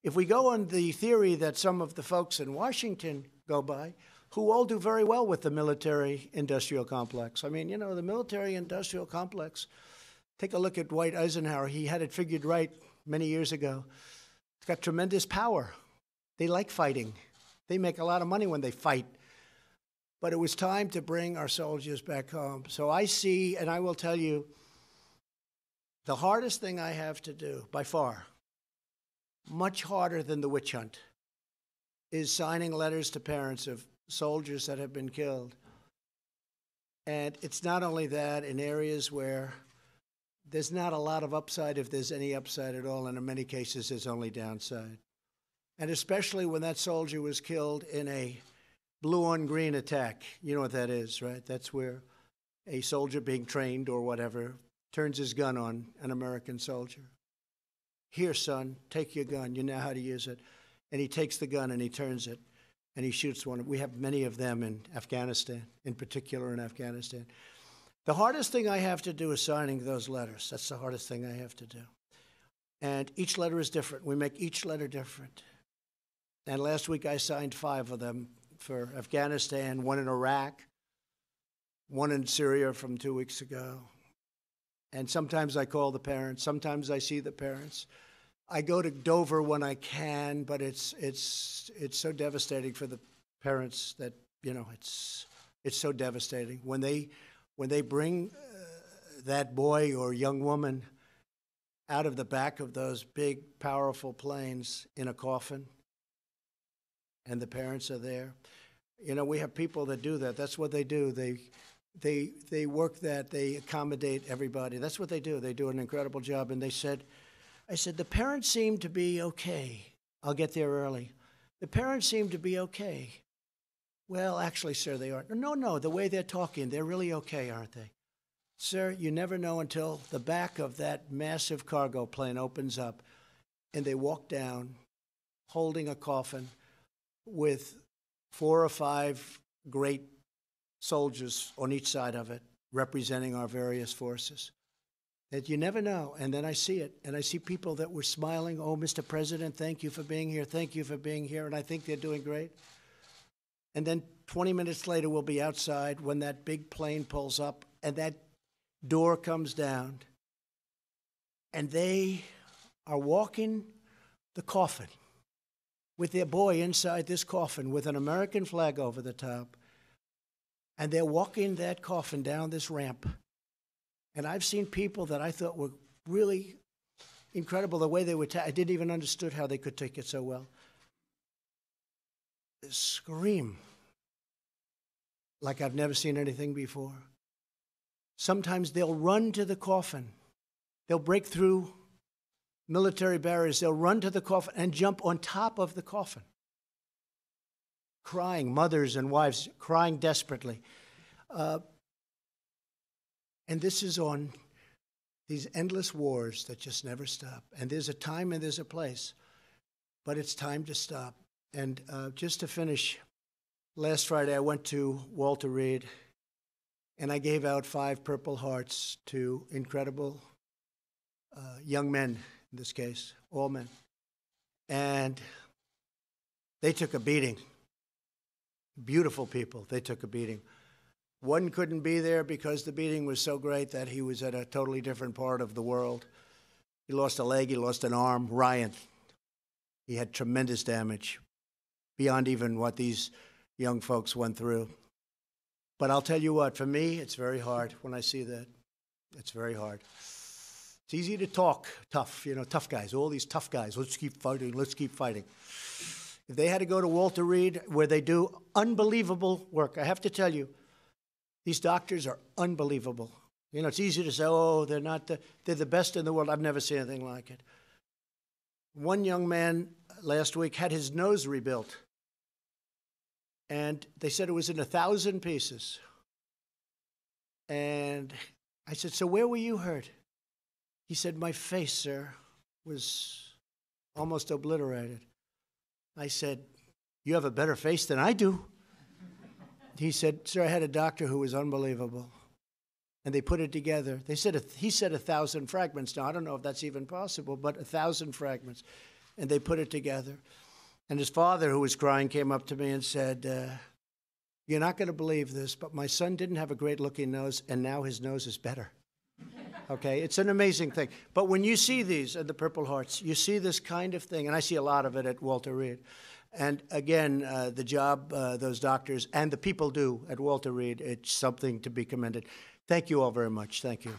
If we go on the theory that some of the folks in Washington go by, who all do very well with the military-industrial complex. I mean, you know, the military-industrial complex, take a look at Dwight Eisenhower. He had it figured right many years ago. It's got tremendous power. They like fighting. They make a lot of money when they fight. But it was time to bring our soldiers back home. So I see, and I will tell you, the hardest thing I have to do, by far, much harder than the witch hunt, is signing letters to parents of soldiers that have been killed. And it's not only that, in areas where there's not a lot of upside, if there's any upside at all, and in many cases there's only downside. And especially when that soldier was killed in a blue-on-green attack. You know what that is, right? That's where a soldier being trained or whatever turns his gun on an American soldier. Here, son, take your gun. You know how to use it. And he takes the gun and he turns it and he shoots one. We have many of them in Afghanistan, in particular in Afghanistan. The hardest thing I have to do is signing those letters. That's the hardest thing I have to do. And each letter is different. We make each letter different. And last week I signed 5 of them for Afghanistan, 1 in Iraq, 1 in Syria from 2 weeks ago. And sometimes I call the parents. Sometimes I see the parents. I go to Dover when I can, but it's so devastating for the parents that, you know, it's so devastating. When they bring that boy or young woman out of the back of those big, powerful planes in a coffin, and the parents are there. You know, we have people that do that. That's what they do. They work that. They accommodate everybody. That's what they do. They do an incredible job. And I said, the parents seem to be okay. I'll get there early. The parents seem to be okay. Well, actually, sir, they aren't. No, the way they're talking, they're really okay, aren't they? Sir, you never know until the back of that massive cargo plane opens up and they walk down holding a coffin with 4 or 5 great soldiers on each side of it, representing our various forces. That you never know. And then I see it, and I see people that were smiling, oh, Mr. President, thank you for being here, thank you for being here, and I think they're doing great. And then 20 minutes later, we'll be outside when that big plane pulls up, and that door comes down, and they are walking the coffin with their boy inside this coffin with an American flag over the top. And they're walking that coffin down this ramp. And I've seen people that I thought were really incredible, the way they would I didn't even understood how they could take it so well. Scream like I've never seen anything before. Sometimes they'll run to the coffin. They'll break through military barriers. They'll run to the coffin and jump on top of the coffin. Crying, mothers and wives crying desperately. And this is on these endless wars that just never stop. And there's a time and there's a place, but it's time to stop. And just to finish, last Friday I went to Walter Reed and I gave out 5 Purple Hearts to incredible young men, in this case, all men. And they took a beating. Beautiful people, they took a beating. One couldn't be there because the beating was so great that he was at a totally different part of the world. He lost a leg, he lost an arm. Ryan, he had tremendous damage, beyond even what these young folks went through. But I'll tell you what, for me, it's very hard when I see that. It's very hard. It's easy to talk tough, you know, tough guys, all these tough guys. Let's keep fighting, let's keep fighting. If they had to go to Walter Reed, where they do unbelievable work, I have to tell you, these doctors are unbelievable. You know, it's easy to say, oh, they're the best in the world. I've never seen anything like it. One young man last week had his nose rebuilt. And they said it was in 1,000 pieces. And I said, so where were you hurt? He said, my face, sir, was almost obliterated. I said, you have a better face than I do. He said, sir, I had a doctor who was unbelievable. And they put it together. He said 1,000 fragments. Now, I don't know if that's even possible, but 1,000 fragments. and they put it together. And his father, who was crying, came up to me and said, you're not going to believe this, but my son didn't have a great-looking nose, and now his nose is better. Okay, it's an amazing thing. But when you see these at the Purple Hearts, you see this kind of thing, and I see a lot of it at Walter Reed. And again, the job those doctors and the people do at Walter Reed, it's something to be commended. Thank you all very much. Thank you.